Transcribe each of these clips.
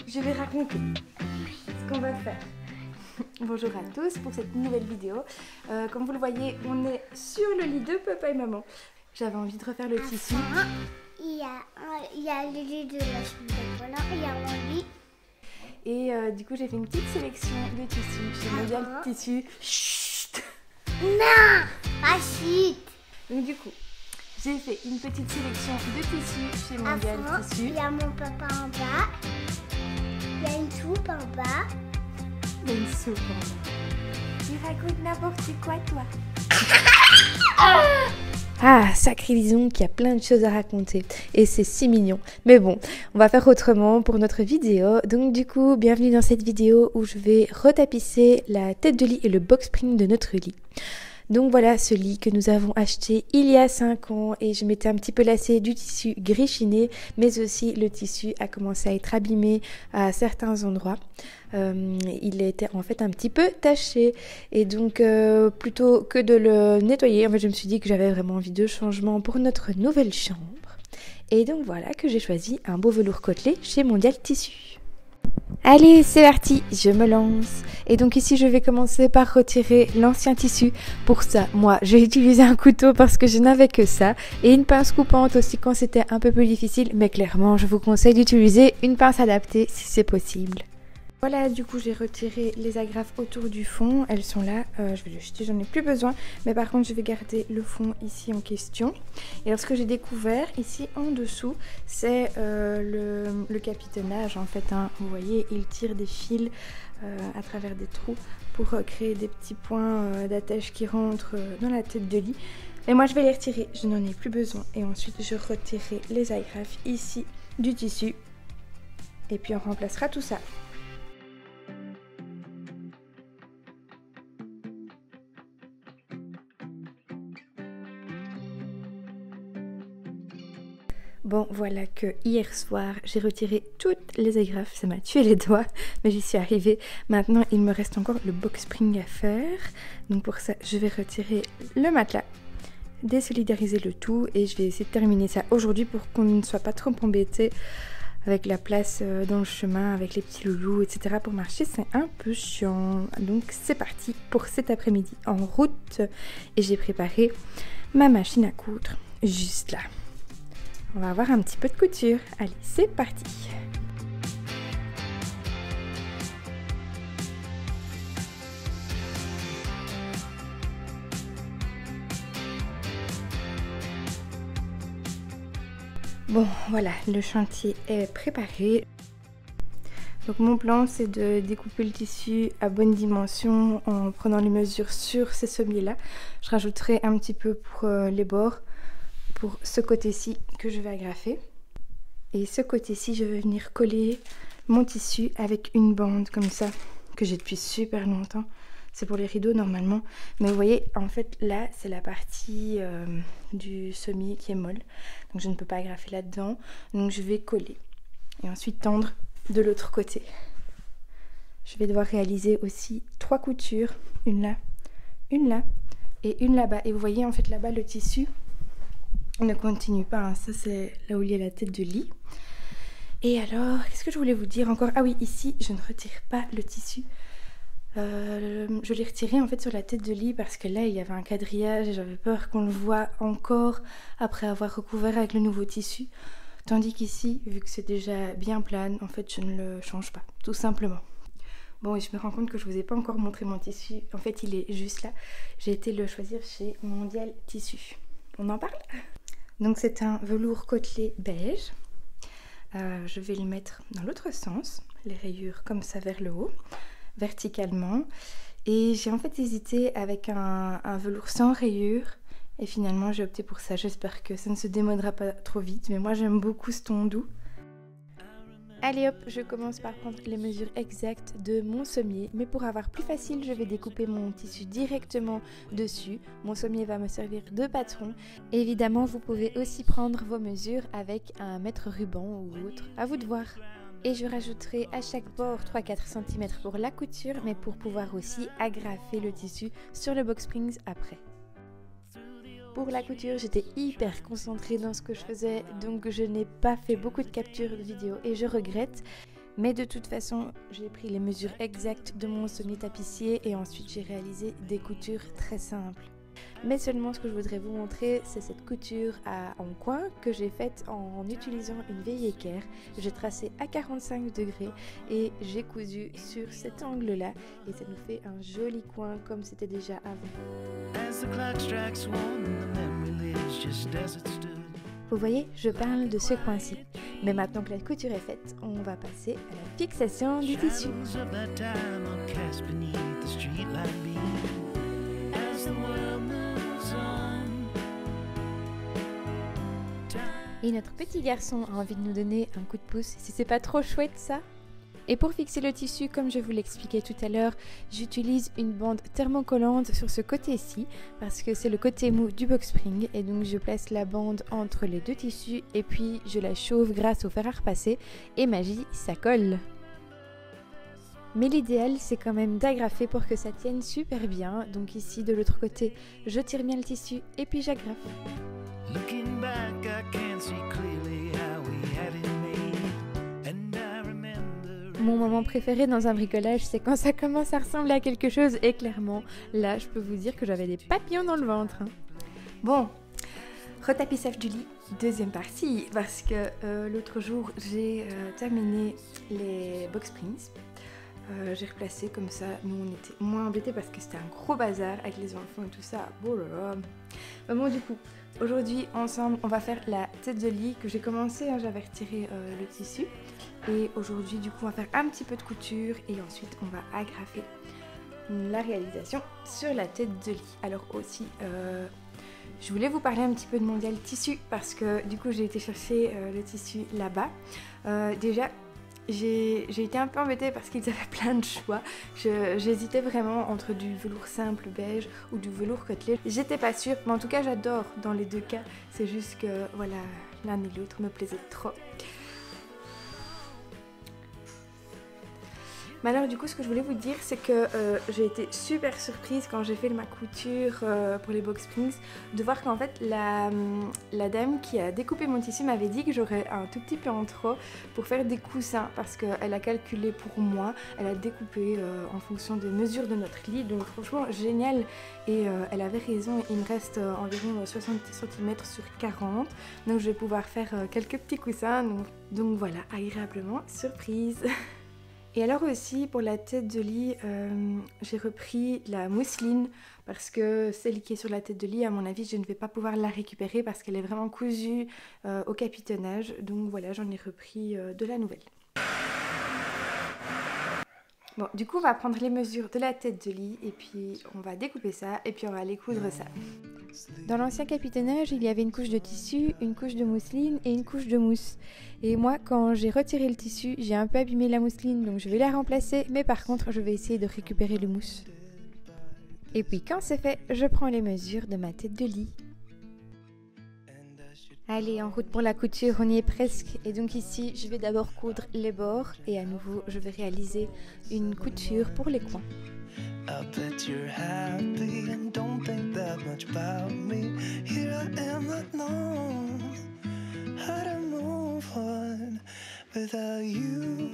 je vais raconter ce qu'on va faire. Bonjour à tous pour cette nouvelle vidéo. Comme vous le voyez, on est sur le lit de papa et maman. J'avais envie de refaire le tissu. Il y a le lit de la chambre de Colin, il y a mon lit. Et du coup, j'ai fait une petite sélection de tissus chez Mondial Tissu. Chut! Non, pas chute. Donc du coup, j'ai fait une petite sélection de tissus chez Mondial Tissu. Il y a mon papa en bas. Il y a une soupe en bas. Il y a une soupe en bas. Tu racontes n'importe quoi, toi. Ah, sacré Lison qui a plein de choses à raconter et c'est si mignon. Mais bon, on va faire autrement pour notre vidéo. Donc du coup, bienvenue dans cette vidéo où je vais retapisser la tête de lit et le box spring de notre lit. Donc voilà ce lit que nous avons acheté il y a 5 ans et je m'étais un petit peu lassée du tissu gris chiné, mais aussi le tissu a commencé à être abîmé à certains endroits. Il était en fait un petit peu taché et donc plutôt que de le nettoyer, en fait je me suis dit que j'avais vraiment envie de changement pour notre nouvelle chambre. Et donc voilà que j'ai choisi un beau velours côtelé chez Mondial Tissu. Allez, c'est parti, je me lance. Et donc ici, je vais commencer par retirer l'ancien tissu. Pour ça, moi, j'ai utilisé un couteau parce que je n'avais que ça. Et une pince coupante aussi quand c'était un peu plus difficile. Mais clairement, je vous conseille d'utiliser une pince adaptée si c'est possible. Voilà, du coup, j'ai retiré les agrafes autour du fond. Elles sont là. Je vais les jeter, j'en ai plus besoin. Mais par contre, je vais garder le fond ici en question. Et alors, ce que j'ai découvert ici en dessous, c'est le capitonnage en fait. Hein. Vous voyez, il tire des fils à travers des trous pour créer des petits points d'attache qui rentrent dans la tête de lit. Mais moi, je vais les retirer. Je n'en ai plus besoin. Et ensuite, je retirerai les agrafes ici du tissu. Et puis, on remplacera tout ça. Bon, voilà que hier soir, j'ai retiré toutes les agrafes. Ça m'a tué les doigts, mais j'y suis arrivée. Maintenant, il me reste encore le box spring à faire. Donc pour ça, je vais retirer le matelas, désolidariser le tout et je vais essayer de terminer ça aujourd'hui pour qu'on ne soit pas trop embêté avec la place dans le chemin, avec les petits loulous, etc. Pour marcher, c'est un peu chiant. Donc c'est parti pour cet après-midi en route. Et j'ai préparé ma machine à coudre juste là. On va avoir un petit peu de couture. Allez, c'est parti! Bon, voilà, le chantier est préparé. Donc mon plan, c'est de découper le tissu à bonne dimension en prenant les mesures sur ces sommiers-là. Je rajouterai un petit peu pour les bords. Pour ce côté-ci que je vais agrafer. Et ce côté-ci, je vais venir coller mon tissu avec une bande comme ça, que j'ai depuis super longtemps. C'est pour les rideaux normalement. Mais vous voyez, en fait, là, c'est la partie du sommier qui est molle. Donc je ne peux pas agrafer là-dedans. Donc je vais coller. Et ensuite tendre de l'autre côté. Je vais devoir réaliser aussi 3 coutures. Une là et une là-bas. Et vous voyez, en fait, là-bas, le tissu ne continue pas, hein. Ça c'est là où il y a la tête de lit. Et alors, qu'est-ce que je voulais vous dire encore? Ah oui, ici, je ne retire pas le tissu. Je l'ai retiré en fait sur la tête de lit parce que là, il y avait un quadrillage et j'avais peur qu'on le voit encore après avoir recouvert avec le nouveau tissu. Tandis qu'ici, vu que c'est déjà bien plane, en fait, je ne le change pas, tout simplement. Bon, et je me rends compte que je ne vous ai pas encore montré mon tissu. En fait, il est juste là. J'ai été le choisir chez Mondial Tissu. On en parle? Donc c'est un velours côtelé beige. Je vais le mettre dans l'autre sens, les rayures comme ça vers le haut, verticalement. Et j'ai en fait hésité avec un velours sans rayures. Et finalement j'ai opté pour ça. J'espère que ça ne se démodera pas trop vite. Mais moi j'aime beaucoup ce ton doux. Allez hop, je commence par prendre les mesures exactes de mon sommier, mais pour avoir plus facile, je vais découper mon tissu directement dessus. Mon sommier va me servir de patron. Évidemment, vous pouvez aussi prendre vos mesures avec un mètre ruban ou autre, à vous de voir. Et je rajouterai à chaque bord 3-4 cm pour la couture, mais pour pouvoir aussi agrafer le tissu sur le box springs après. Pour la couture, j'étais hyper concentrée dans ce que je faisais, donc je n'ai pas fait beaucoup de captures de vidéo et je regrette. Mais de toute façon, j'ai pris les mesures exactes de mon sommier tapissier et ensuite j'ai réalisé des coutures très simples. Mais seulement ce que je voudrais vous montrer, c'est cette couture en coin que j'ai faite en utilisant une vieille équerre. J'ai tracé à 45 degrés et j'ai cousu sur cet angle-là et ça nous fait un joli coin comme c'était déjà avant. Vous voyez, je parle de ce coin-ci. Mais maintenant que la couture est faite, on va passer à la fixation du tissu. Et notre petit garçon a envie de nous donner un coup de pouce, si c'est pas trop chouette ça? Et pour fixer le tissu, comme je vous l'expliquais tout à l'heure, j'utilise une bande thermocollante sur ce côté-ci parce que c'est le côté mou du box spring et donc je place la bande entre les deux tissus et puis je la chauffe grâce au fer à repasser et magie, ça colle. Mais l'idéal c'est quand même d'agrafer pour que ça tienne super bien, donc ici de l'autre côté je tire bien le tissu et puis j'agrafe. Mon moment préféré dans un bricolage, c'est quand ça commence à ressembler à quelque chose et clairement, là, je peux vous dire que j'avais des papillons dans le ventre. Bon, retapissage du lit, deuxième partie, parce que l'autre jour, j'ai terminé les box springs. J'ai replacé comme ça, nous on était moins embêtés parce que c'était un gros bazar avec les enfants et tout ça. Bon, du coup, aujourd'hui, ensemble, on va faire la tête de lit que j'ai commencé, hein, j'avais retiré le tissu. Et aujourd'hui, du coup, on va faire un petit peu de couture et ensuite, on va agrafer la réalisation sur la tête de lit. Alors aussi, je voulais vous parler un petit peu de Mondial Tissu parce que du coup, j'ai été chercher le tissu là-bas. Déjà, j'ai été un peu embêtée parce qu'ils avaient plein de choix. J'hésitais vraiment entre du velours simple beige ou du velours côtelé. J'étais pas sûre, mais en tout cas, j'adore dans les deux cas. C'est juste que, voilà, l'un et l'autre me plaisaient trop. Mais alors du coup ce que je voulais vous dire c'est que j'ai été super surprise quand j'ai fait ma couture pour les box springs de voir qu'en fait la dame qui a découpé mon tissu m'avait dit que j'aurais un tout petit peu en trop pour faire des coussins parce qu'elle a calculé pour moi, elle a découpé en fonction des mesures de notre lit, donc franchement génial et elle avait raison, il me reste environ 70 cm sur 40 donc je vais pouvoir faire quelques petits coussins donc voilà, agréablement surprise. Et alors aussi pour la tête de lit, j'ai repris la mousseline parce que celle qui est sur la tête de lit, à mon avis, je ne vais pas pouvoir la récupérer parce qu'elle est vraiment cousue au capitonnage. Donc voilà, j'en ai repris de la nouvelle. Bon, du coup, on va prendre les mesures de la tête de lit et puis on va découper ça et puis on va aller coudre ça. Dans l'ancien capitonnage, il y avait une couche de tissu, une couche de mousseline et une couche de mousse. Et moi, quand j'ai retiré le tissu, j'ai un peu abîmé la mousseline, donc je vais la remplacer, mais par contre, je vais essayer de récupérer le mousse. Et puis quand c'est fait, je prends les mesures de ma tête de lit. Allez, en route pour la couture, on y est presque. Et donc ici, je vais d'abord coudre les bords et à nouveau, je vais réaliser une couture pour les coins. I bet you're happy and don't think that much about me. Here I am not knowing how to move on without you.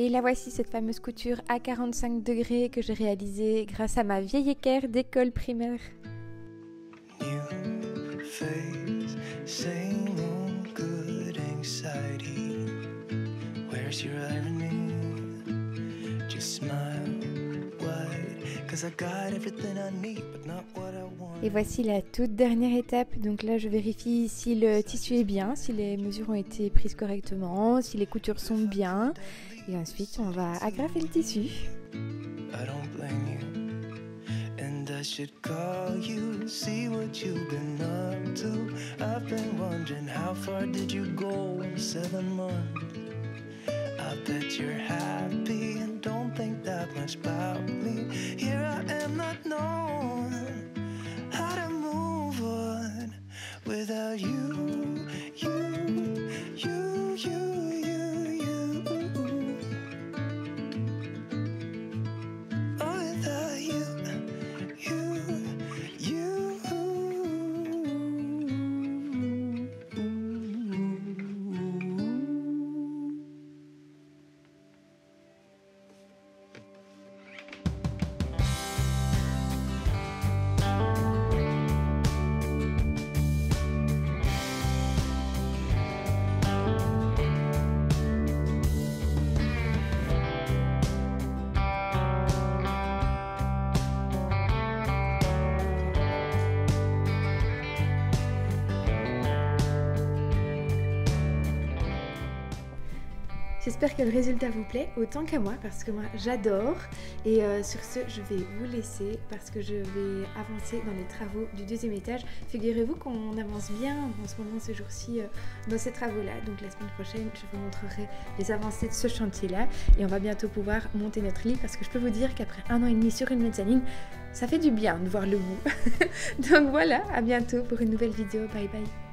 Et la voici cette fameuse couture à 45 degrés que j'ai réalisée grâce à ma vieille équerre d'école primaire. Et voici la toute dernière étape, donc là je vérifie si le tissu est bien, si les mesures ont été prises correctement, si les coutures sont bien, et ensuite on va agrafer le tissu. I should call you, see what you've been up to. I've been wondering how far did you go in 7 months. I bet you're happy and don't think that much about me. Here I am not knowing how to move on without you, you. Oh, without you. J'espère que le résultat vous plaît autant qu'à moi parce que moi j'adore. Et sur ce, je vais vous laisser parce que je vais avancer dans les travaux du deuxième étage. Figurez-vous qu'on avance bien en ce moment, ces jours-ci, dans ces travaux-là. Donc la semaine prochaine, je vous montrerai les avancées de ce chantier-là. Et on va bientôt pouvoir monter notre lit parce que je peux vous dire qu'après 1 an et demi sur une mezzanine, ça fait du bien de voir le bout. Donc voilà, à bientôt pour une nouvelle vidéo. Bye bye.